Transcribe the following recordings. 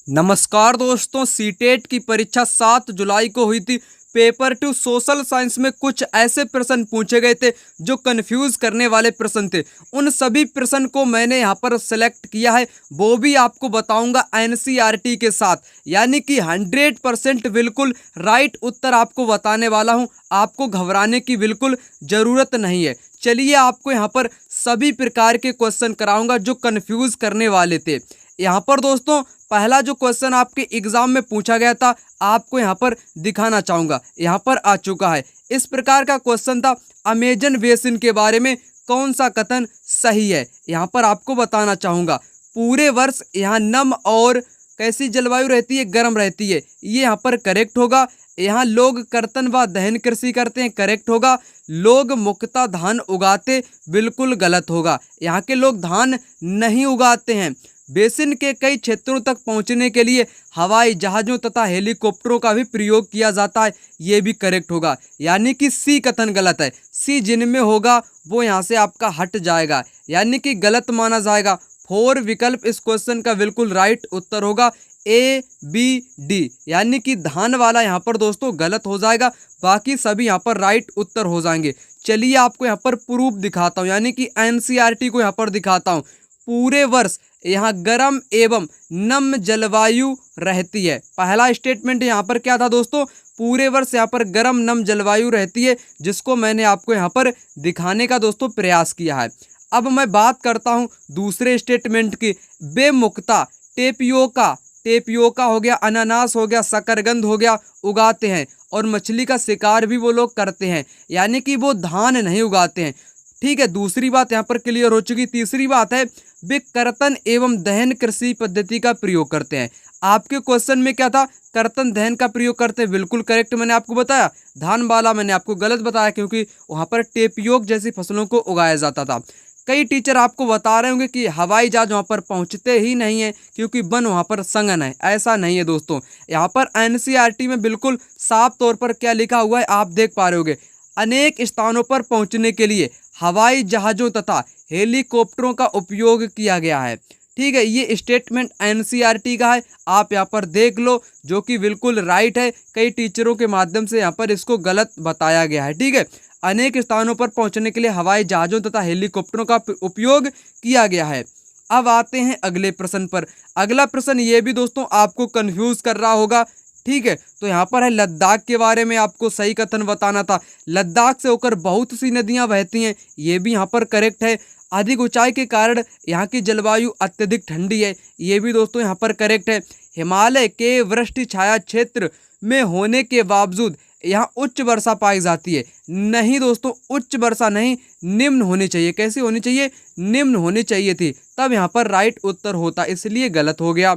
नमस्कार दोस्तों, सीटेट की परीक्षा 7 जुलाई को हुई थी। पेपर 2 सोशल साइंस में कुछ ऐसे प्रश्न पूछे गए थे जो कंफ्यूज करने वाले प्रश्न थे। उन सभी प्रश्न को मैंने यहाँ पर सेलेक्ट किया है, वो भी आपको बताऊंगा एनसीईआरटी के साथ, यानी कि 100% बिल्कुल राइट उत्तर आपको बताने वाला हूँ। आपको घबराने की बिल्कुल ज़रूरत नहीं है। चलिए आपको यहाँ पर सभी प्रकार के क्वेश्चन कराऊंगा जो कंफ्यूज करने वाले थे। यहाँ पर दोस्तों पहला जो क्वेश्चन आपके एग्जाम में पूछा गया था, आपको यहाँ पर दिखाना चाहूँगा, यहाँ पर आ चुका है। इस प्रकार का क्वेश्चन था, अमेजन बेसिन के बारे में कौन सा कथन सही है। यहाँ पर आपको बताना चाहूँगा, पूरे वर्ष यहाँ नम और कैसी जलवायु रहती है, गर्म रहती है, ये यहाँ पर करेक्ट होगा। यहाँ लोग कर्तन व दहन कृषि करते हैं, करेक्ट होगा। लोग मुख्यतः धान उगाते, बिल्कुल गलत होगा। यहाँ के लोग धान नहीं उगाते हैं। बेसिन के कई क्षेत्रों तक पहुंचने के लिए हवाई जहाज़ों तथा हेलीकॉप्टरों का भी प्रयोग किया जाता है, ये भी करेक्ट होगा। यानी कि सी कथन गलत है। सी जिनमें होगा वो यहाँ से आपका हट जाएगा, यानी कि गलत माना जाएगा। 4 विकल्प इस क्वेश्चन का बिल्कुल राइट उत्तर होगा, ए बी डी, यानी कि धान वाला यहाँ पर दोस्तों गलत हो जाएगा, बाकी सभी यहाँ पर राइट उत्तर हो जाएंगे। चलिए आपको यहाँ पर प्रूफ दिखाता हूँ, यानी कि एनसीईआरटी को यहाँ पर दिखाता हूँ। पूरे वर्ष यहाँ गर्म एवं नम जलवायु रहती है। पहला स्टेटमेंट यहाँ पर क्या था दोस्तों, पूरे वर्ष यहाँ पर गर्म नम जलवायु रहती है, जिसको मैंने आपको यहाँ पर दिखाने का दोस्तों प्रयास किया है। अब मैं बात करता हूँ दूसरे स्टेटमेंट की। बेमुख्ता टेपियोका, टेपियोका हो गया, अनानास हो गया, शकरकंद हो गया, उगाते हैं और मछली का शिकार भी वो लोग करते हैं, यानी कि वो धान नहीं उगाते हैं। ठीक है, दूसरी बात यहाँ पर क्लियर हो चुकी। तीसरी बात है, वे कर्तन एवं दहन कृषि पद्धति का प्रयोग करते हैं। आपके क्वेश्चन में क्या था, कर्तन दहन का प्रयोग करते हैं, बिल्कुल करेक्ट मैंने आपको बताया। धान वाला मैंने आपको गलत बताया, क्योंकि वहाँ पर टेपियोक जैसी फसलों को उगाया जाता था। कई टीचर आपको बता रहे होंगे कि हवाई जहाज वहाँ पर पहुँचते ही नहीं है क्योंकि वन वहाँ पर संघन है। ऐसा नहीं है दोस्तों, यहाँ पर एनसीईआरटी में बिल्कुल साफ तौर पर क्या लिखा हुआ है आप देख पा रहे होगे, अनेक स्थानों पर पहुँचने के लिए हवाई जहाज़ों तथा हेलीकॉप्टरों का उपयोग किया गया है। ठीक है, ये स्टेटमेंट एनसीईआरटी का है, आप यहाँ पर देख लो, जो कि बिल्कुल राइट है। कई टीचरों के माध्यम से यहाँ पर इसको गलत बताया गया है। ठीक है, अनेक स्थानों पर पहुँचने के लिए हवाई जहाज़ों तथा हेलीकॉप्टरों का उपयोग किया गया है। अब आते हैं अगले प्रश्न पर। अगला प्रश्न ये भी दोस्तों आपको कन्फ्यूज कर रहा होगा। ठीक है, तो यहाँ पर है लद्दाख के बारे में आपको सही कथन बताना था। लद्दाख से होकर बहुत सी नदियाँ बहती हैं, ये भी यहाँ पर करेक्ट है। अधिक ऊंचाई के कारण यहाँ की जलवायु अत्यधिक ठंडी है, ये भी दोस्तों यहाँ पर करेक्ट है। हिमालय के वृष्टि छाया क्षेत्र में होने के बावजूद यहाँ उच्च वर्षा पाई जाती है। नहीं दोस्तों, उच्च वर्षा नहीं, निम्न होनी चाहिए। कैसी होनी चाहिए, निम्न होनी चाहिए थी, तब यहाँ पर राइट उत्तर होता, इसलिए गलत हो गया।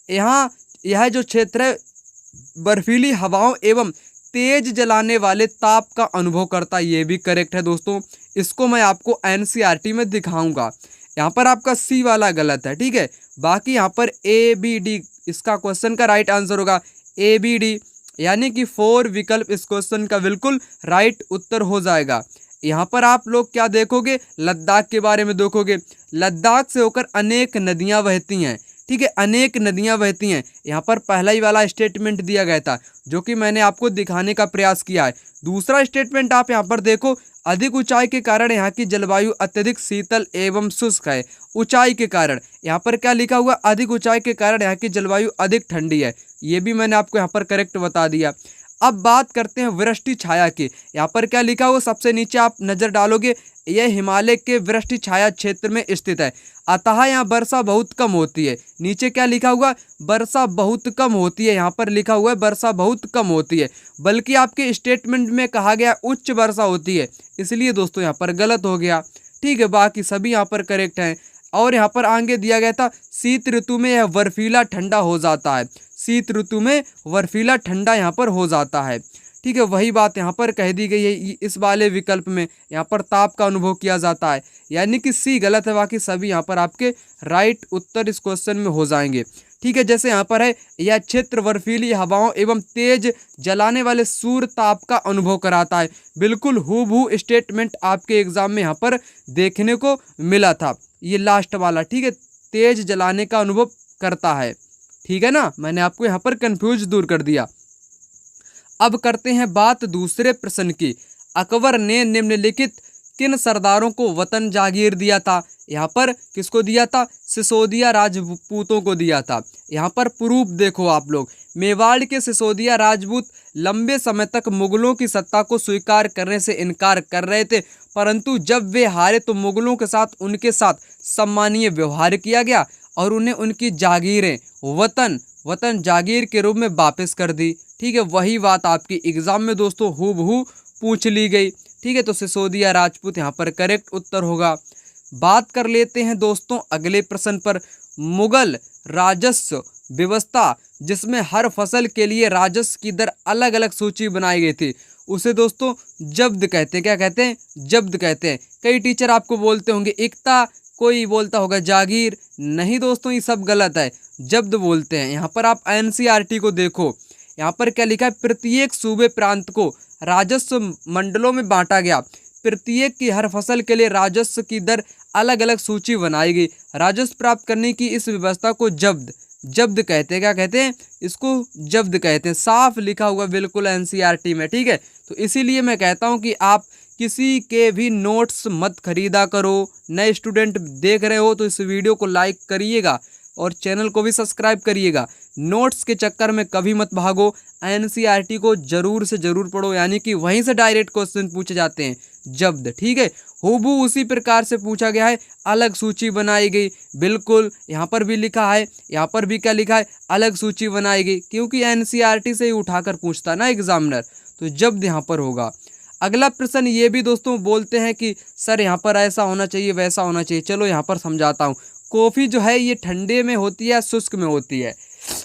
यहाँ यह जो क्षेत्र है बर्फीली हवाओं एवं तेज जलाने वाले ताप का अनुभव करता, ये भी करेक्ट है दोस्तों। इसको मैं आपको एनसीईआरटी में दिखाऊंगा। यहाँ पर आपका सी वाला गलत है। ठीक है, बाकी यहाँ पर ए बी डी इसका क्वेश्चन का राइट आंसर होगा, ए बी डी, यानी कि 4 विकल्प इस क्वेश्चन का बिल्कुल राइट उत्तर हो जाएगा। यहाँ पर आप लोग क्या देखोगे, लद्दाख के बारे में देखोगे। लद्दाख से होकर अनेक नदियाँ बहती हैं। ठीक है, अनेक नदियाँ बहती हैं। यहाँ पर पहला ही वाला स्टेटमेंट दिया गया था, जो कि मैंने आपको दिखाने का प्रयास किया है। दूसरा स्टेटमेंट आप यहाँ पर देखो, अधिक ऊंचाई के कारण यहाँ की जलवायु अत्यधिक शीतल एवं शुष्क है। ऊंचाई के कारण यहाँ पर क्या लिखा हुआ, अधिक ऊंचाई के कारण यहाँ की जलवायु अधिक ठंडी है, ये भी मैंने आपको यहाँ पर करेक्ट बता दिया। अब बात करते हैं वृष्टि छाया की। यहाँ पर क्या लिखा हुआ, सबसे नीचे आप नज़र डालोगे, यह हिमालय के वृष्टि छाया क्षेत्र में स्थित है, अतः यहाँ वर्षा बहुत कम होती है। नीचे क्या लिखा हुआ, वर्षा बहुत कम होती है, यहाँ पर लिखा हुआ है वर्षा बहुत कम होती है, बल्कि आपके स्टेटमेंट में कहा गया उच्च वर्षा होती है, इसलिए दोस्तों यहाँ पर गलत हो गया। ठीक है, बाकी सभी यहाँ पर करेक्ट हैं। और यहाँ पर आगे दिया गया था, शीत ऋतु में यह बर्फीला ठंडा हो जाता है। शीत ऋतु में बर्फीला ठंडा यहाँ पर हो जाता है। ठीक है, वही बात यहाँ पर कह दी गई है। इस वाले विकल्प में यहाँ पर ताप का अनुभव किया जाता है, यानी कि सी गलत है, बाकी सभी यहाँ पर आपके राइट उत्तर इस क्वेश्चन में हो जाएंगे। ठीक है, जैसे यहाँ पर है, यह क्षेत्र बर्फीली हवाओं एवं तेज जलाने वाले सूर्य ताप का अनुभव कराता है। बिल्कुल हूबहू स्टेटमेंट आपके एग्जाम में यहाँ पर देखने को मिला था, ये लास्ट वाला। ठीक है, तेज जलाने का अनुभव करता है। ठीक है ना, मैंने आपको यहाँ पर कंफ्यूज दूर कर दिया। अब करते हैं बात दूसरे प्रश्न की। अकबर ने निम्नलिखित किन सरदारों को वतन जागीर दिया था? यहाँ पर किसको दिया था? सिसोदिया राजपूतों को दिया था। यहाँ पर प्रूफ देखो आप लोग, मेवाड़ के सिसोदिया राजपूत लंबे समय तक मुगलों की सत्ता को स्वीकार करने से इनकार कर रहे थे, परंतु जब वे हारे तो मुगलों के साथ उनके साथ सम्मानीय व्यवहार किया गया और उन्हें उनकी जागीरें वतन जागीर के रूप में वापस कर दी। ठीक है, वही बात आपकी एग्जाम में दोस्तों हूबहू पूछ ली गई। ठीक है, तो सिसोदिया राजपूत यहाँ पर करेक्ट उत्तर होगा। बात कर लेते हैं दोस्तों अगले प्रश्न पर। मुगल राजस्व व्यवस्था जिसमें हर फसल के लिए राजस्व की दर अलग अलग सूची बनाई गई थी, उसे दोस्तों जब्द कहते हैं। क्या कहते हैं? जब्द कहते हैं। कई टीचर आपको बोलते होंगे इक्ता, कोई बोलता होगा जागीर। नहीं दोस्तों, ये सब गलत है, जब्द बोलते हैं। यहाँ पर आप एनसीईआरटी को देखो, यहाँ पर क्या लिखा है? प्रत्येक सूबे प्रांत को राजस्व मंडलों में बांटा गया, प्रत्येक की हर फसल के लिए राजस्व की दर अलग अलग सूची बनाई गई। राजस्व प्राप्त करने की इस व्यवस्था को जब्द कहते हैं। क्या कहते हैं? इसको जब्द कहते हैं। साफ लिखा हुआ बिल्कुल एनसीईआरटी में। ठीक है, तो इसीलिए मैं कहता हूँ कि आप किसी के भी नोट्स मत खरीदा करो। नए स्टूडेंट देख रहे हो तो इस वीडियो को लाइक करिएगा और चैनल को भी सब्सक्राइब करिएगा। नोट्स के चक्कर में कभी मत भागो, एनसीईआरटी को जरूर से जरूर पढ़ो, यानी कि वहीं से डायरेक्ट क्वेश्चन पूछे जाते हैं जब्द। ठीक है, हूबहू उसी प्रकार से पूछा गया है, अलग सूची बनाई गई। बिल्कुल यहाँ पर भी लिखा है, यहाँ पर भी क्या लिखा है? अलग सूची बनाई गई, क्योंकि एनसीईआरटी से ही उठाकर पूछता ना एग्जामिनर, तो जब्द यहाँ पर होगा। अगला प्रश्न ये भी दोस्तों बोलते हैं कि सर यहाँ पर ऐसा होना चाहिए वैसा होना चाहिए। चलो यहाँ पर समझाता हूँ। कॉफ़ी जो है ये ठंडे में होती है, शुष्क में होती है,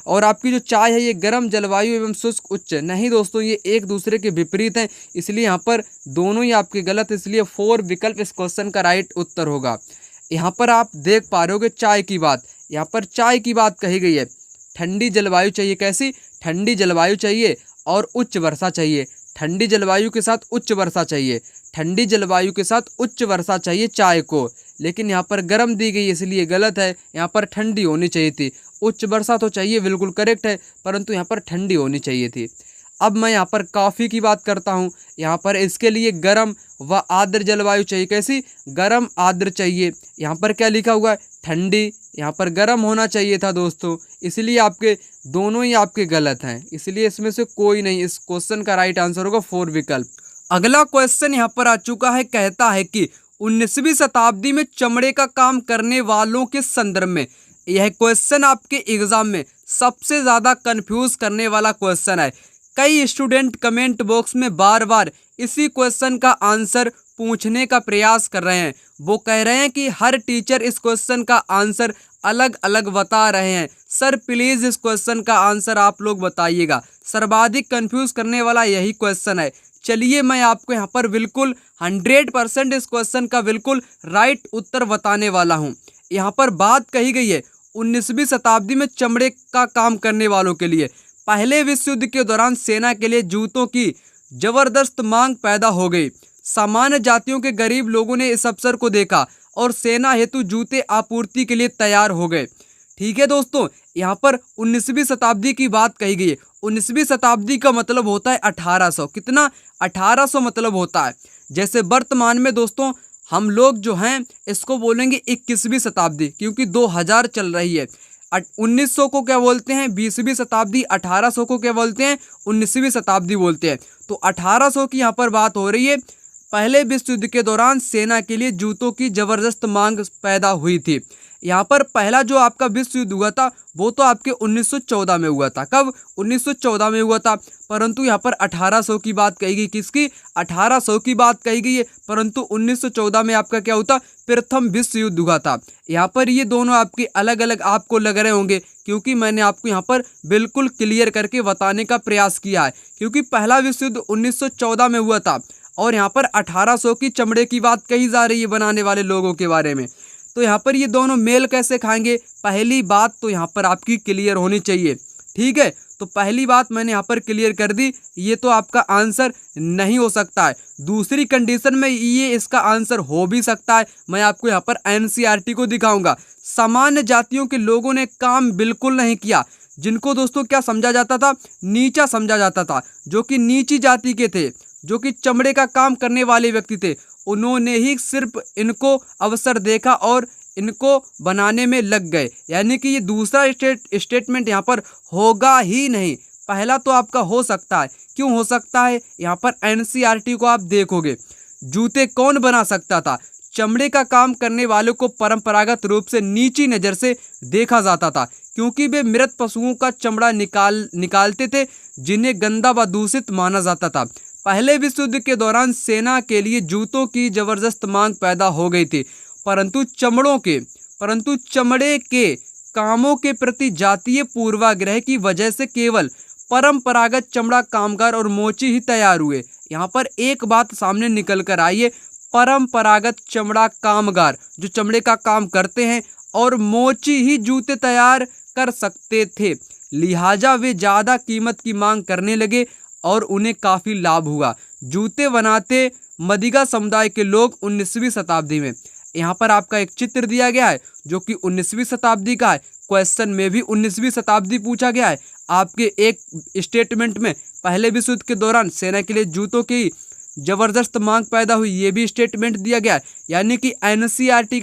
और आपकी जो चाय है ये गर्म जलवायु एवं शुष्क उच्च। नहीं दोस्तों, ये एक दूसरे के विपरीत हैं, इसलिए यहाँ पर दोनों ही आपके गलत, इसलिए 4 विकल्प इस क्वेश्चन का राइट उत्तर होगा। यहाँ पर आप देख पा रहे होगे चाय की बात, यहाँ पर चाय की बात कही गई है। ठंडी जलवायु चाहिए, कैसी? ठंडी जलवायु चाहिए और उच्च वर्षा चाहिए। ठंडी जलवायु के साथ उच्च वर्षा चाहिए, ठंडी जलवायु के साथ उच्च वर्षा चाहिए चाय को, लेकिन यहाँ पर गर्म दी गई इसलिए गलत है। यहाँ पर ठंडी होनी चाहिए थी। उच्च वर्षा तो चाहिए, बिल्कुल करेक्ट है, परंतु यहाँ पर ठंडी होनी चाहिए थी। अब मैं यहाँ पर कॉफ़ी की बात करता हूँ। यहाँ पर इसके लिए गर्म व आर्द्र जलवायु चाहिए। कैसी? गर्म आर्द्र चाहिए। यहाँ पर क्या लिखा हुआ है? ठंडी। यहाँ पर गर्म होना चाहिए था दोस्तों, इसलिए आपके दोनों ही आपके गलत हैं, इसलिए इसमें से कोई नहीं। इस क्वेश्चन का राइट आंसर होगा 4 विकल्प। अगला क्वेश्चन यहाँ पर आ चुका है, कहता है कि 19वीं शताब्दी में चमड़े का काम करने वालों के संदर्भ में। यह क्वेश्चन आपके एग्जाम में सबसे ज़्यादा कंफ्यूज करने वाला क्वेश्चन है। कई स्टूडेंट कमेंट बॉक्स में बार बार इसी क्वेश्चन का आंसर पूछने का प्रयास कर रहे हैं। वो कह रहे हैं कि हर टीचर इस क्वेश्चन का आंसर अलग अलग बता रहे हैं। सर प्लीज़ इस क्वेश्चन का आंसर आप लोग बताइएगा। सर्वाधिक कंफ्यूज करने वाला यही क्वेश्चन है। चलिए मैं आपको यहाँ पर बिल्कुल 100% इस क्वेश्चन का बिल्कुल राइट उत्तर बताने वाला हूँ। यहाँ पर बात कही गई है 19वीं शताब्दी में चमड़े का काम करने वालों के लिए। पहले विश्व युद्ध के दौरान सेना के लिए जूतों की जबरदस्त मांग पैदा हो गई। सामान्य जातियों के गरीब लोगों ने इस अवसर को देखा और सेना हेतु जूते आपूर्ति के लिए तैयार हो गए। ठीक है दोस्तों, यहाँ पर 19वीं शताब्दी की बात कही गई है। 19वीं शताब्दी का मतलब होता है 1800। कितना? 1800 मतलब होता है। जैसे वर्तमान में दोस्तों हम लोग जो हैं इसको बोलेंगे 21वीं शताब्दी, क्योंकि 2000 चल रही है। 1900 को क्या बोलते हैं? 20वीं शताब्दी। 1800 को क्या बोलते हैं? 19वीं शताब्दी बोलते हैं। तो 1800 की यहाँ पर बात हो रही है। पहले विश्व युद्ध के दौरान सेना के लिए जूतों की जबरदस्त मांग पैदा हुई थी। यहाँ पर पहला जो आपका विश्व युद्ध हुआ था वो तो आपके 1914 में हुआ था। कब? 1914 में हुआ था, परंतु यहाँ पर 1800 की बात कही गई। किसकी? 1800 की बात कही गई है, परंतु 1914 में आपका क्या होता? प्रथम विश्व युद्ध हुआ था। यहाँ पर ये दोनों आपके अलग अलग आपको लग रहे होंगे, क्योंकि मैंने आपको यहाँ पर बिल्कुल क्लियर करके बताने का प्रयास किया है। क्योंकि पहला विश्व युद्ध 1914 में हुआ था और यहाँ पर 1800 की चमड़े की बात कही जा रही है बनाने वाले लोगों के बारे में। तो यहाँ पर ये दोनों मेल कैसे खाएंगे? पहली बात तो यहाँ पर आपकी क्लियर होनी चाहिए। ठीक है, तो पहली बात मैंने यहाँ पर क्लियर कर दी, ये तो आपका आंसर नहीं हो सकता है। दूसरी कंडीशन में ये इसका आंसर हो भी सकता है। मैं आपको यहाँ पर एनसीईआरटी को दिखाऊंगा। सामान्य जातियों के लोगों ने काम बिल्कुल नहीं किया। जिनको दोस्तों क्या समझा जाता था, नीचा समझा जाता था, जो कि नीची जाति के थे, जो कि चमड़े का काम करने वाले व्यक्ति थे, उन्होंने ही सिर्फ इनको अवसर देखा और इनको बनाने में लग गए। यानी कि ये दूसरा स्टेटमेंट यहाँ पर होगा ही नहीं। पहला तो आपका हो सकता है। क्यों हो सकता है? यहाँ पर एनसीईआरटी को आप देखोगे, जूते कौन बना सकता था? चमड़े का काम करने वालों को परंपरागत रूप से नीची नज़र से देखा जाता था, क्योंकि वे मृत पशुओं का चमड़ा निकालते थे, जिन्हें गंदा व दूषित माना जाता था। पहले विश्व युद्ध के दौरान सेना के लिए जूतों की जबरदस्त मांग पैदा हो गई थी, परंतु चमड़े के कामों के प्रति जातीय पूर्वाग्रह की वजह से केवल परंपरागत चमड़ा कामगार और मोची ही तैयार हुए। यहाँ पर एक बात सामने निकल कर आई है, परंपरागत चमड़ा कामगार जो चमड़े का काम करते हैं और मोची ही जूते तैयार कर सकते थे, लिहाजा वे ज़्यादा कीमत की मांग करने लगे और उन्हें काफ़ी लाभ हुआ। जूते बनाते मदिगा समुदाय के लोग 19वीं शताब्दी में। यहाँ पर आपका एक चित्र दिया गया है जो कि 19वीं शताब्दी का है। क्वेश्चन में भी 19वीं शताब्दी पूछा गया है। आपके एक स्टेटमेंट में पहले विश्व युद्ध के दौरान सेना के लिए जूतों की जबरदस्त मांग पैदा हुई, ये भी स्टेटमेंट दिया गया है। यानी कि एनसीईआरटी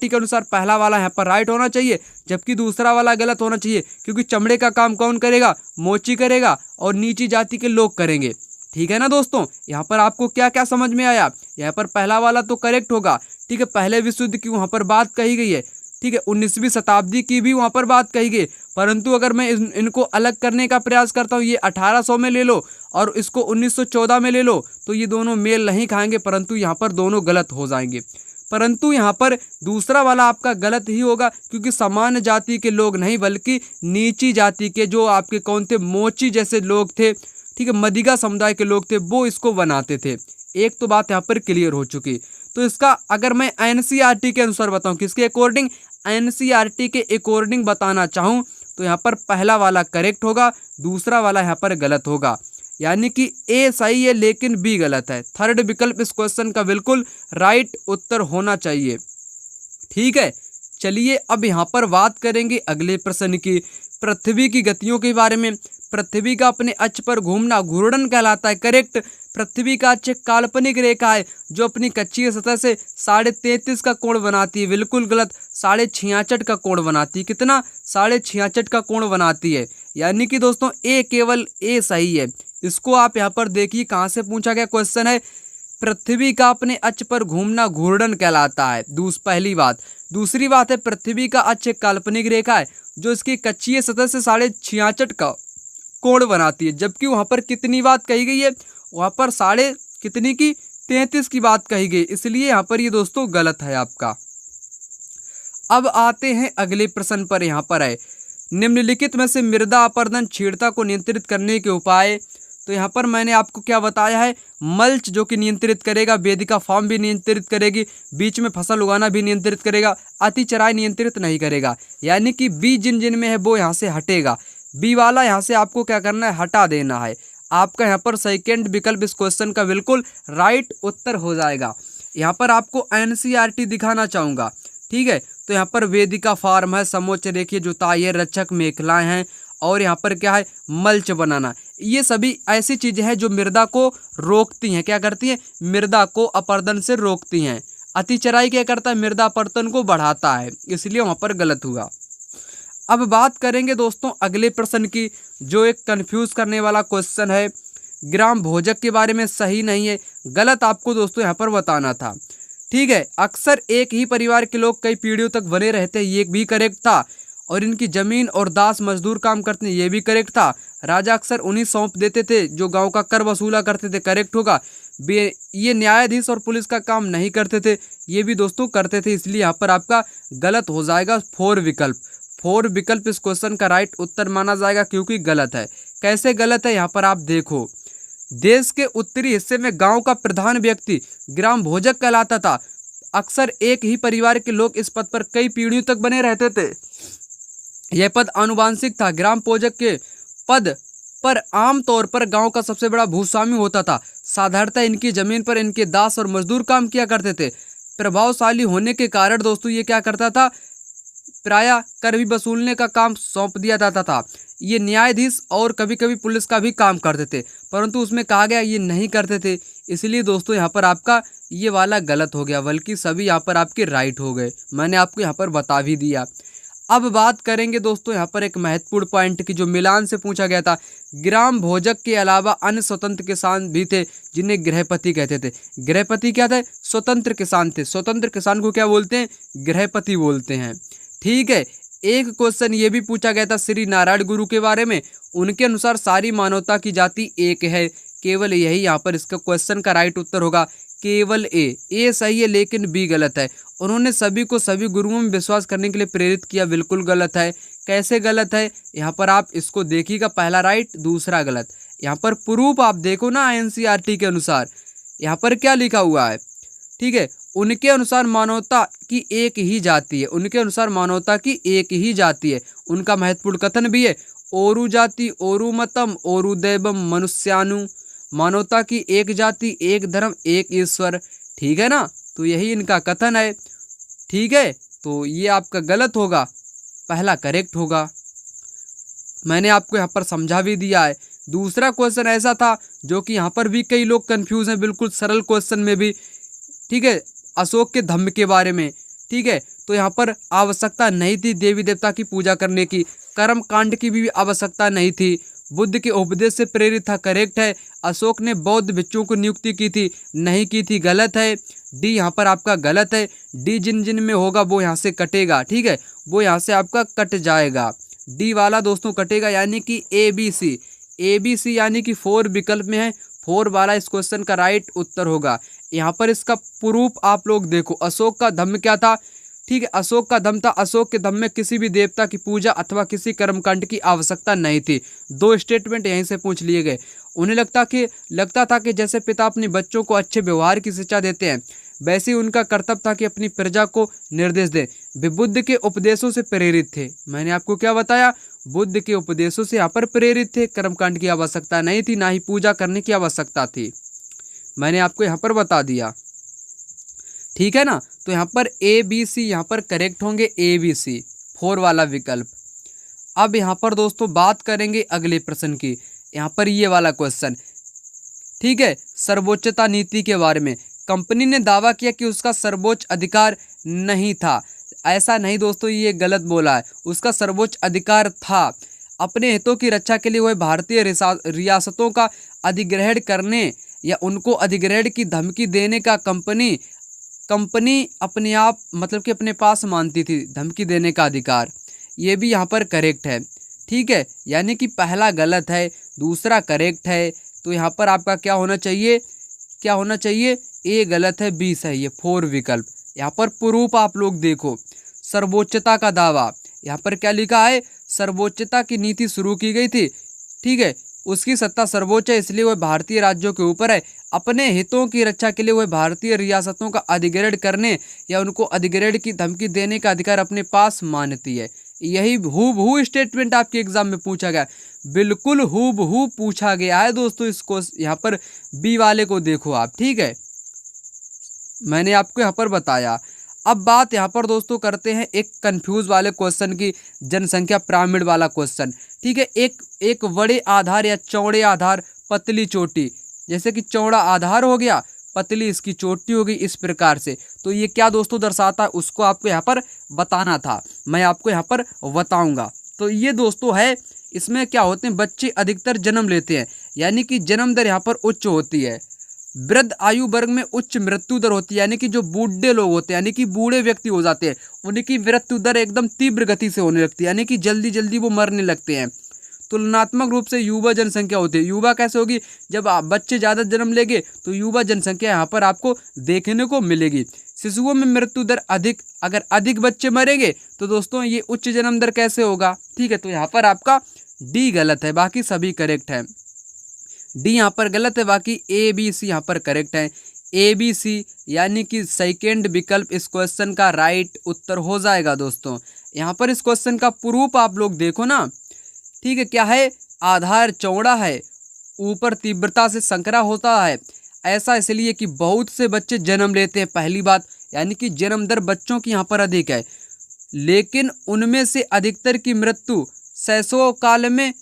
के अनुसार पहला वाला यहाँ पर राइट होना चाहिए, जबकि दूसरा वाला गलत होना चाहिए, क्योंकि चमड़े का काम कौन करेगा? मोची करेगा और नीची जाति के लोग करेंगे। ठीक है ना दोस्तों, यहाँ पर आपको क्या क्या समझ में आया? यहाँ पर पहला वाला तो करेक्ट होगा। ठीक है, पहले विश्व युद्ध की वहाँ पर बात कही गई है। ठीक है, 19वीं शताब्दी की भी वहाँ पर बात कही गई, परंतु अगर मैं इनको अलग करने का प्रयास करता हूँ, ये 1800 में ले लो और इसको 1914 में ले लो, तो ये दोनों मेल नहीं खाएंगे, परंतु यहाँ पर दोनों गलत हो जाएंगे। परंतु यहाँ पर दूसरा वाला आपका गलत ही होगा, क्योंकि सामान्य जाति के लोग नहीं बल्कि नीची जाति के जो आपके कौन थे? मोची जैसे लोग थे, ठीक है, मदिगा समुदाय के लोग थे, वो इसको बनाते थे। एक तो बात यहाँ पर क्लियर हो चुकी। तो इसका अगर मैं एनसीईआरटी के अनुसार बताऊँ, किसके अकॉर्डिंग? एनसीईआरटी के अकॉर्डिंग बताना चाहूँ तो यहाँ पर पहला वाला करेक्ट होगा, दूसरा वाला यहाँ पर गलत होगा। यानी कि ए सही है लेकिन बी गलत है। थर्ड विकल्प इस क्वेश्चन का बिल्कुल राइट उत्तर होना चाहिए। ठीक है, चलिए अब यहाँ पर बात करेंगे अगले प्रश्न की, पृथ्वी की गतियों के बारे में। पृथ्वी का अपने अक्ष पर घूमना घूर्णन कहलाता है। करेक्ट। पृथ्वी का अक्ष काल्पनिक रेखा है जो अपनी कक्षीय सतह से 33.5 का कोण बनाती है। बिल्कुल गलत, 66.5 का कोण बनाती है। कितना? 66.5 का कोण बनाती है। यानी कि दोस्तों ए, केवल ए सही है। इसको आप यहाँ पर देखिए कहाँ से पूछा गया क्वेश्चन है। पृथ्वी का अपने अक्ष पर घूमना घूर्णन कहलाता है। पहली बात। दूसरी बात है, पृथ्वी का अक्ष एक काल्पनिक रेखा है जो इसकी कक्षीय सतह से 66.5 का कोण बनाती है। जबकि वहाँ पर कितनी बात कही गई है? वहाँ पर 33 की बात कही गई, इसलिए यहाँ पर ये दोस्तों गलत है आपका। अब आते हैं अगले प्रश्न पर। यहाँ पर है निम्नलिखित में से मृदा अपरदन क्षीणता को नियंत्रित करने के उपाय। तो यहाँ पर मैंने आपको क्या बताया है? मल्च जो कि नियंत्रित करेगा, वेदिका फार्म भी नियंत्रित करेगी, बीच में फसल उगाना भी नियंत्रित करेगा, अति चराई नियंत्रित नहीं करेगा। यानी कि बी जिन में है वो यहाँ से हटेगा। बी वाला यहाँ से आपको क्या करना है? हटा देना है। आपका यहाँ पर सेकंड विकल्प इस क्वेश्चन का बिल्कुल राइट उत्तर हो जाएगा। यहाँ पर आपको एनसीईआरटी दिखाना चाहूँगा। ठीक है, तो यहाँ पर वेदिका फार्म है, समोच्च रेखीय जुताई है, रक्षक मेखलाएं हैं, और यहाँ पर क्या है? मल्च बनाना। ये सभी ऐसी चीज़ें हैं जो मृदा को रोकती हैं। क्या करती हैं? मृदा को अपरदन से रोकती हैं। अति चराई क्या करता है? मृदा अपरदन को बढ़ाता है, इसलिए वहाँ पर गलत हुआ। अब बात करेंगे दोस्तों अगले प्रश्न की, जो एक कंफ्यूज करने वाला क्वेश्चन है। ग्राम भोजक के बारे में सही नहीं है, गलत आपको दोस्तों यहाँ पर बताना था। ठीक है, अक्सर एक ही परिवार के लोग कई पीढ़ियों तक बने रहते हैं, ये भी करेक्ट था। और इनकी जमीन और दास मजदूर काम करते हैं, ये भी करेक्ट था। राजा अक्सर उन्हीं सौंप देते थे जो गांव का कर वसूला करते थे, करेक्ट होगा। ये न्यायाधीश और पुलिस का काम नहीं करते थे, ये भी दोस्तों करते थे, इसलिए यहाँ पर आपका गलत हो जाएगा फोर विकल्प इस क्वेश्चन का राइट उत्तर माना जाएगा, क्योंकि गलत है। कैसे गलत है? यहाँ पर आप देखो, देश के उत्तरी हिस्से में गांव का प्रधान व्यक्ति ग्राम भोजक कहलाता था। अक्सर एक ही परिवार के लोग इस पद पर कई पीढ़ियों तक बने रहते थे। यह पद आनुवांशिक था। ग्राम भोजक के पद पर आमतौर पर गांव का सबसे बड़ा भूस्वामी होता था। साधारणतः इनकी जमीन पर इनके दास और मजदूर काम किया करते थे। प्रभावशाली होने के कारण दोस्तों ये क्या करता था? प्रायः कर भी वसूलने का काम सौंप दिया जाता था। ये न्यायाधीश और कभी कभी पुलिस का भी काम करते थे, परंतु उसमें कहा गया ये नहीं करते थे। इसलिए दोस्तों यहाँ पर आपका ये वाला गलत हो गया, बल्कि सभी यहाँ पर आपके राइट हो गए। मैंने आपको यहाँ पर बता भी दिया। अब बात करेंगे दोस्तों यहाँ पर एक महत्वपूर्ण पॉइंट की, जो मिलान से पूछा गया था। ग्राम भोजक के अलावा अन्य स्वतंत्र किसान भी थे जिन्हें गृहपति कहते थे। गृहपति क्या थे? स्वतंत्र किसान थे। स्वतंत्र किसान को क्या बोलते हैं? गृहपति बोलते हैं। ठीक है। एक क्वेश्चन ये भी पूछा गया था श्री नारायण गुरु के बारे में। उनके अनुसार सारी मानवता की जाति एक है। केवल यही यहाँ पर इसका क्वेश्चन का राइट उत्तर होगा, केवल ए सही है, लेकिन बी गलत है। उन्होंने सभी को सभी गुरुओं में विश्वास करने के लिए प्रेरित किया, बिल्कुल गलत है। कैसे गलत है? यहाँ पर आप इसको देखिएगा, पहला राइट दूसरा गलत। यहाँ पर प्रूफ आप देखो ना एनसीईआरटी के अनुसार, यहाँ पर क्या लिखा हुआ है। ठीक है। उनके अनुसार मानवता की एक ही जाति है। उनके अनुसार मानवता की एक ही जाति है। उनका महत्वपूर्ण कथन भी है, ओरु जाति ओरु मतम ओरु दैवम मनुष्यानु। मानवता की एक जाति, एक धर्म, एक ईश्वर। ठीक है ना? तो यही इनका कथन है। ठीक है। तो ये आपका गलत होगा, पहला करेक्ट होगा। मैंने आपको यहाँ पर समझा भी दिया है। दूसरा क्वेश्चन ऐसा था जो कि यहाँ पर भी कई लोग कंफ्यूज हैं, बिल्कुल सरल क्वेश्चन में भी। ठीक है। अशोक के धम्म के बारे में। ठीक है। तो यहाँ पर आवश्यकता नहीं थी देवी देवता की पूजा करने की, कर्म कांड की भी आवश्यकता नहीं थी, बुद्ध के उपदेश से प्रेरित था, करेक्ट है। अशोक ने बौद्ध भिक्षुओं को नियुक्ति की थी, नहीं की थी, गलत है। डी यहाँ पर आपका गलत है। डी जिन जिन में होगा वो यहाँ से कटेगा। ठीक है। वो यहाँ से आपका कट जाएगा, डी वाला दोस्तों कटेगा, यानी कि ए बी सी यानी कि 4 विकल्प में है, 4 वाला इस क्वेश्चन का राइट उत्तर होगा। यहाँ पर इसका प्रूफ आप लोग देखो। अशोक का धम्म क्या था? ठीक है। अशोक का धम्म था, अशोक के धम्म में किसी भी देवता की पूजा अथवा किसी कर्मकांड की आवश्यकता नहीं थी। 2 स्टेटमेंट यहीं से पूछ लिए गए। उन्हें लगता था कि जैसे पिता अपने बच्चों को अच्छे व्यवहार की शिक्षा देते हैं, वैसे ही उनका कर्तव्य था कि अपनी प्रजा को निर्देश दें। वे बुद्ध के उपदेशों से प्रेरित थे। मैंने आपको क्या बताया? बुद्ध के उपदेशों से यहाँ पर प्रेरित थे। कर्मकांड की आवश्यकता नहीं थी, ना ही पूजा करने की आवश्यकता थी। मैंने आपको यहाँ पर बता दिया। ठीक है ना? तो यहाँ पर ए बी सी यहाँ पर करेक्ट होंगे, ए बी सी 4 वाला विकल्प। अब यहाँ पर दोस्तों बात करेंगे अगले प्रश्न की। यहाँ पर ये वाला क्वेश्चन, ठीक है, सर्वोच्चता नीति के बारे में। कंपनी ने दावा किया कि उसका सर्वोच्च अधिकार नहीं था। ऐसा नहीं दोस्तों, ये गलत बोला है। उसका सर्वोच्च अधिकार था। अपने हितों की रक्षा के लिए वह भारतीय रियासतों का अधिग्रहण करने या उनको अधिग्रहण की धमकी देने का कंपनी अपने आप मतलब कि अपने पास मानती थी धमकी देने का अधिकार। ये भी यहाँ पर करेक्ट है। ठीक है। यानी कि पहला गलत है, दूसरा करेक्ट है। तो यहाँ पर आपका क्या होना चाहिए? ए गलत है, बी सही है, 4 विकल्प। यहाँ पर प्रूफ आप लोग देखो। सर्वोच्चता का दावा, यहाँ पर क्या लिखा है? सर्वोच्चता की नीति शुरू की गई थी। ठीक है। उसकी सत्ता सर्वोच्च है, इसलिए वह भारतीय राज्यों के ऊपर है। अपने हितों की रक्षा के लिए वह भारतीय रियासतों का अधिग्रहण करने या उनको अधिग्रहण की धमकी देने का अधिकार अपने पास मानती है। यही हूबहू स्टेटमेंट आपके एग्जाम में पूछा गया, बिल्कुल हूबहू पूछा गया है दोस्तों। इसको यहाँ पर बी वाले को देखो आप। ठीक है। मैंने आपको यहाँ पर बताया। अब बात यहाँ पर दोस्तों करते हैं एक कंफ्यूज वाले क्वेश्चन की, जनसंख्या पिरामिड वाला क्वेश्चन। ठीक है। एक बड़े आधार या चौड़े आधार, पतली चोटी, जैसे कि चौड़ा आधार हो गया, पतली इसकी चोटी हो गई, इस प्रकार से। तो ये क्या दोस्तों दर्शाता है, उसको आपको यहाँ पर बताना था। मैं आपको यहाँ पर बताऊंगा। तो ये दोस्तों है, इसमें क्या होते हैं, बच्चे अधिकतर जन्म लेते हैं, यानी कि जन्म दर यहाँ पर उच्च होती है। वृद्ध आयु वर्ग में उच्च मृत्यु दर होती है, यानी कि जो बूढ़े लोग होते हैं, यानी कि बूढ़े व्यक्ति हो जाते हैं, उनकी मृत्यु दर एकदम तीव्र गति से होने लगती है, यानी कि जल्दी जल्दी वो मरने लगते हैं। तुलनात्मक रूप से युवा जनसंख्या होती है। युवा कैसे होगी? जब आप बच्चे ज़्यादा जन्म लेंगे तो युवा जनसंख्या यहाँ पर आपको देखने को मिलेगी। शिशुओं में मृत्यु दर अधिक, अगर अधिक बच्चे मरेंगे तो दोस्तों ये उच्च जन्म दर कैसे होगा? ठीक है। तो यहाँ पर आपका डी गलत है, बाकी सभी करेक्ट है। डी यहाँ पर गलत है, बाकी ए बी सी यहाँ पर करेक्ट है। ए बी सी यानी कि सेकेंड विकल्प इस क्वेश्चन का राइट उत्तर हो जाएगा दोस्तों। यहाँ पर इस क्वेश्चन का प्रूफ आप लोग देखो ना। ठीक है। क्या है? आधार चौड़ा है, ऊपर तीव्रता से संकरा होता है। ऐसा इसलिए कि बहुत से बच्चे जन्म लेते हैं, पहली बात, यानी कि जन्म दर बच्चों की यहाँ पर अधिक है। लेकिन उनमें से अधिकतर की मृत्यु शैशव काल में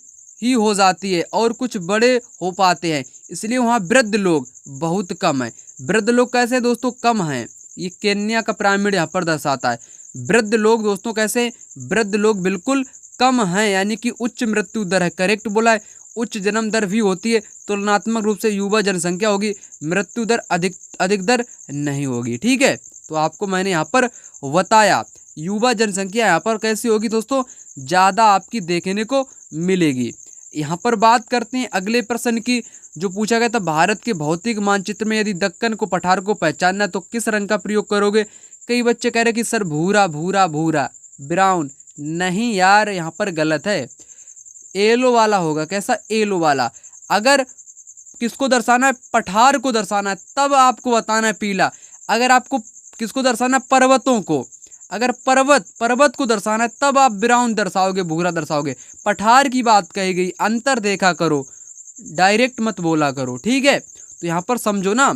ही हो जाती है और कुछ बड़े हो पाते हैं, इसलिए वहाँ वृद्ध लोग बहुत कम हैं। वृद्ध लोग कैसे दोस्तों कम हैं, ये केन्या का पिरामिड यहाँ पर दर्शाता है। वृद्ध लोग दोस्तों कैसे, वृद्ध लोग बिल्कुल कम हैं, यानी कि उच्च मृत्यु दर है, करेक्ट बोला है। उच्च जन्म दर भी होती है, तुलनात्मक रूप से युवा जनसंख्या होगी, मृत्यु दर अधिक दर नहीं होगी। ठीक है, तो आपको मैंने यहाँ पर बताया युवा जनसंख्या यहाँ पर कैसी होगी दोस्तों, ज़्यादा आपकी देखने को मिलेगी। यहाँ पर बात करते हैं अगले प्रश्न की, जो पूछा गया था भारत के भौतिक मानचित्र में यदि दक्कन को पठार को पहचानना तो किस रंग का प्रयोग करोगे। कई बच्चे कह रहे कि सर भूरा भूरा भूरा ब्राउन, नहीं यार यहाँ पर गलत है, येलो वाला होगा। कैसा, येलो वाला। अगर किसको दर्शाना है, पठार को दर्शाना है, तब आपको बताना है पीला। अगर आपको किसको दर्शाना है, पर्वतों को, अगर पर्वत को दर्शाना है तब आप ब्राउन दर्शाओगे, भूरा दर्शाओगे। पठार की बात कही गई, अंतर देखा करो, डायरेक्ट मत बोला करो। ठीक है, तो यहाँ पर समझो ना,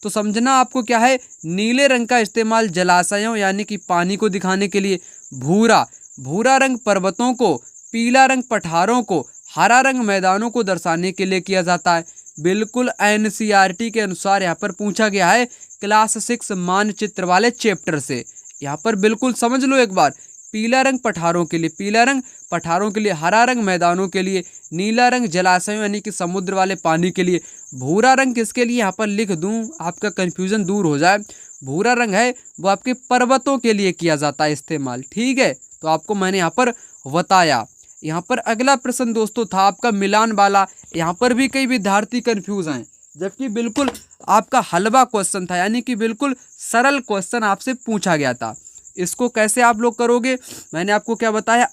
तो समझना आपको क्या है, नीले रंग का इस्तेमाल जलाशयों यानी कि पानी को दिखाने के लिए, भूरा रंग पर्वतों को, पीला रंग पठारों को, हरा रंग मैदानों को दर्शाने के लिए किया जाता है। बिल्कुल एनसीईआरटी के अनुसार यहाँ पर पूछा गया है क्लास 6 मानचित्र वाले चैप्टर से। यहाँ पर बिल्कुल समझ लो एक बार, पीला रंग पठारों के लिए, पीला रंग पठारों के लिए, हरा रंग मैदानों के लिए, नीला रंग जलाशयों यानी कि समुद्र वाले पानी के लिए, भूरा रंग किसके लिए, यहाँ पर लिख दूं आपका कन्फ्यूजन दूर हो जाए, भूरा रंग है वो आपके पर्वतों के लिए किया जाता है इस्तेमाल। ठीक है, तो आपको मैंने यहाँ पर बताया। यहाँ पर अगला प्रश्न दोस्तों था आपका मिलान वाला। यहाँ पर भी कई विद्यार्थी कंफ्यूज हैं, जबकि बिल्कुल आपका हलवा क्वेश्चन था, यानी कि बिल्कुल सरल क्वेश्चन आपसे पूछा गया था। इसको कैसे आप लोग करोगे, मैंने आपको क्या बताया,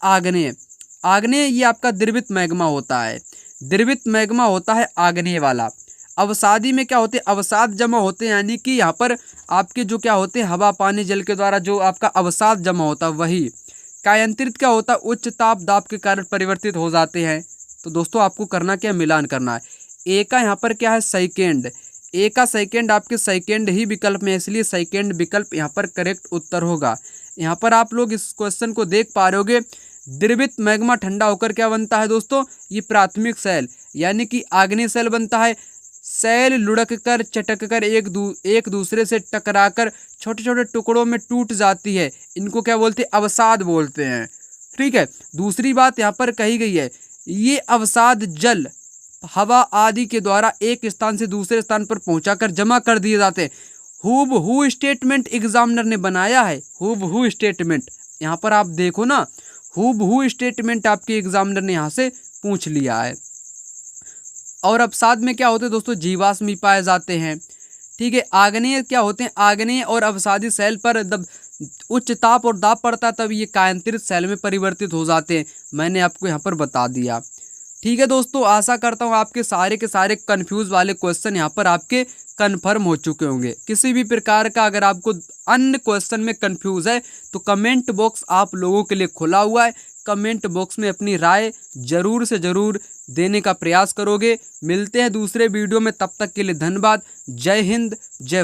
आग्नेय ये आपका द्रवित मैग्मा होता है, द्रवित मैग्मा होता है आग्नेय वाला। अवसादी में क्या होते हैं, अवसाद जमा होते हैं, यानी कि यहाँ पर आपके जो क्या होते हैं, हवा पानी जल के द्वारा जो आपका अवसाद जमा होता है वही। कायांतरित क्या होता है, उच्च ताप दाब के कारण परिवर्तित हो जाते हैं। तो दोस्तों आपको करना क्या, मिलान करना है। ए का यहाँ पर क्या है, सेकेंड, ए का सेकेंड आपके सेकेंड ही विकल्प में, इसलिए सेकेंड विकल्प यहाँ पर करेक्ट उत्तर होगा। यहाँ पर आप लोग इस क्वेश्चन को देख पा रहे होगे, द्रवित मैग्मा ठंडा होकर क्या बनता है दोस्तों, ये प्राथमिक सेल यानी कि आग्नेय सेल बनता है। सेल लुढ़क कर चटक कर एक दूसरे से टकराकर छोटे छोटे टुकड़ों में टूट जाती है, इनको क्या बोलते हैं, अवसाद बोलते हैं। ठीक है, दूसरी बात यहाँ पर कही गई है, ये अवसाद जल हवा आदि के द्वारा एक स्थान से दूसरे स्थान पर पहुंचाकर जमा कर दिए जाते हैं। हूबहू स्टेटमेंट एग्जामिनर ने बनाया है, हूबहू स्टेटमेंट, यहाँ पर आप देखो ना, हूबहू स्टेटमेंट आपके एग्जामिनर ने यहाँ से पूछ लिया है। और अवसाद में क्या होते हैं दोस्तों, जीवाश्म भी पाए जाते हैं। ठीक है, आग्नेय क्या होते हैं, आग्नेय और अवसादी सेल पर जब उच्च ताप और दाब पड़ता है तब ये कायांतरित सेल में परिवर्तित हो जाते हैं, मैंने आपको यहाँ पर बता दिया। ठीक है दोस्तों, आशा करता हूँ आपके सारे के सारे कंफ्यूज वाले क्वेश्चन यहाँ पर आपके कन्फर्म हो चुके होंगे। किसी भी प्रकार का अगर आपको अन्य क्वेश्चन में कंफ्यूज है तो कमेंट बॉक्स आप लोगों के लिए खुला हुआ है, कमेंट बॉक्स में अपनी राय जरूर से जरूर देने का प्रयास करोगे। मिलते हैं दूसरे वीडियो में, तब तक के लिए धन्यवाद। जय हिंद, जय भारत।